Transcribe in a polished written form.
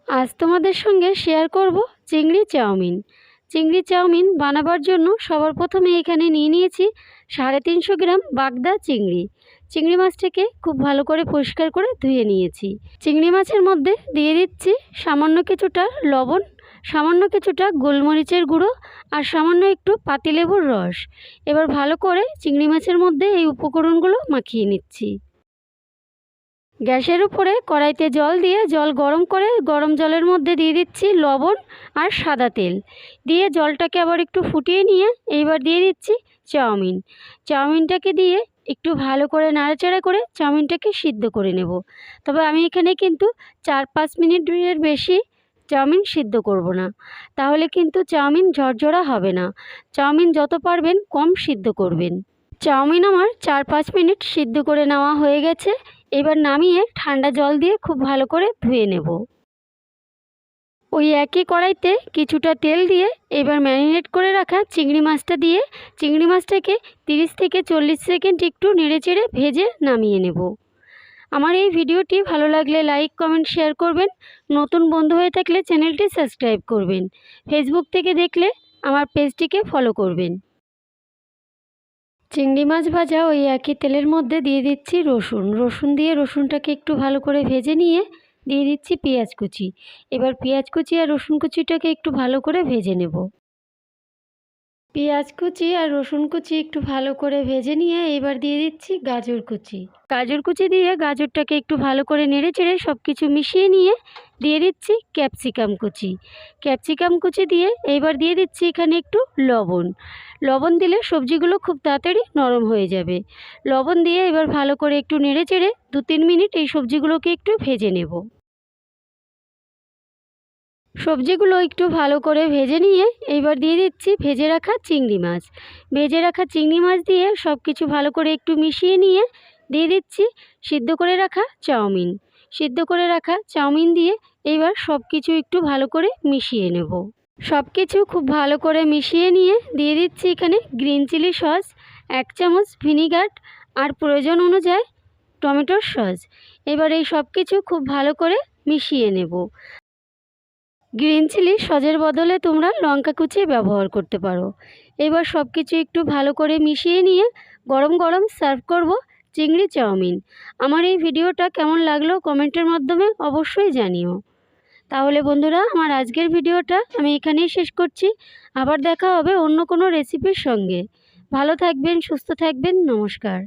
আজ তোমাদের সঙ্গে শেয়ার করব চিংড়ি চাউমিন। চিংড়ি চাউমিন বানাবার জন্য সবার প্রথমে এখানে নিয়ে নিয়েছি 350 গ্রাম বাগদা চিংড়ি। চিংড়ি মাছটাকে খুব ভালো করে পরিষ্কার করে ধুয়ে নিয়েছি। চিংড়ি মাছের মধ্যে দিয়ে দিচ্ছি সামান্য কিছুটা লবণ, সামান্য কিছুটা গোলমরিচের গুঁড়ো আর সামান্য একটু পাতিলেবুর রস। এবার ভালো করে চিংড়ি মাছের মধ্যে এই উপকরণগুলো মাখিয়ে নিচ্ছি। গ্যাসের উপরে কড়াইতে জল দিয়ে জল গরম করে গরম জলের মধ্যে দিয়ে দিচ্ছি লবণ আর সাদা তেল। দিয়ে জলটাকে আবার একটু ফুটিয়ে নিয়ে এইবার দিয়ে দিচ্ছি চাউমিন। চাউমিনটাকে দিয়ে একটু ভালো করে নাড়াচাড়া করে চাউমিনটাকে সিদ্ধ করে নেব। তবে আমি এখানে কিন্তু 4-5 মিনিটের বেশি চাউমিন সিদ্ধ করব না, তাহলে কিন্তু চাউমিন ঝরঝরা হবে না। চাউমিন যত পারবেন কম সিদ্ধ করবেন। চাউমিন আমার 4-5 মিনিট সিদ্ধ করে নেওয়া হয়ে গেছে। এবার নামিয়ে ঠান্ডা জল দিয়ে খুব ভালো করে ধুয়ে নেব। ওই একই কড়াইতে কিছুটা তেল দিয়ে এবার ম্যারিনেট করে রাখা চিংড়ি মাছটা দিয়ে চিংড়ি মাছটাকে 30 থেকে 40 সেকেন্ড একটু নেড়েচেড়ে ভেজে নামিয়ে নেব। আমার এই ভিডিওটি ভালো লাগলে লাইক, কমেন্ট, শেয়ার করবেন। নতুন বন্ধু হয়ে থাকলে চ্যানেলটি সাবস্ক্রাইব করবেন। ফেসবুক থেকে দেখলে আমার পেজটিকে ফলো করবেন। চিংড়ি মাছ ভাজা ওই একই তেলের মধ্যে দিয়ে দিচ্ছি রসুন দিয়ে রসুনটাকে একটু ভালো করে ভেজে নিয়ে দিয়ে দিচ্ছি পেঁয়াজ কুচি। এবার পেঁয়াজ কুচি আর রসুন কুচিটাকে একটু ভালো করে ভেজে নেব। পেঁয়াজ কুচি আর রসুন কুচি একটু ভালো করে ভেজে নিয়ে এবার দিয়ে দিচ্ছি গাজর কুচি দিয়ে গাজরটাকে একটু ভালো করে নেড়ে চেড়ে সব কিছু মিশিয়ে নিয়ে দিয়ে দিচ্ছি ক্যাপসিকাম কুচি দিয়ে এবার দিয়ে দিচ্ছি এখানে একটু লবণ দিলে সবজিগুলো খুব তাড়াতাড়ি নরম হয়ে যাবে। লবণ দিয়ে এবার ভালো করে একটু নেড়ে চেড়ে 2-3 মিনিট এই সবজিগুলোকে একটু ভেজে নেব। সবজিগুলো একটু ভালো করে ভেজে নিয়ে এইবার দিয়ে দিচ্ছি ভেজে রাখা চিংড়ি মাছ দিয়ে সব কিছু ভালো করে একটু মিশিয়ে নিয়ে দিয়ে দিচ্ছি সিদ্ধ করে রাখা চাউমিন দিয়ে এইবার সব কিছু একটু ভালো করে মিশিয়ে নেব। সব কিছু খুব ভালো করে মিশিয়ে নিয়ে দিয়ে দিচ্ছি এখানে গ্রিন চিলি সস, 1 চামচ ভিনিগার আর প্রয়োজন অনুযায়ী টমেটোর সস। এবার এই সব কিছু খুব ভালো করে মিশিয়ে নেব। গ্রিন চিলি সসের বদলে তোমরা লঙ্কা কুচি ব্যবহার করতে পারো। এবার সব কিছু একটু ভালো করে মিশিয়ে নিয়ে গরম গরম সার্ভ করব চিংড়ি চাউমিন। আমার এই ভিডিওটা কেমন লাগলো কমেন্টের মাধ্যমে অবশ্যই জানিও। তাহলে বন্ধুরা, আমার আজকের ভিডিওটা আমি এখানেই শেষ করছি। আবার দেখা হবে অন্য কোনো রেসিপির সঙ্গে। ভালো থাকবেন, সুস্থ থাকবেন, নমস্কার।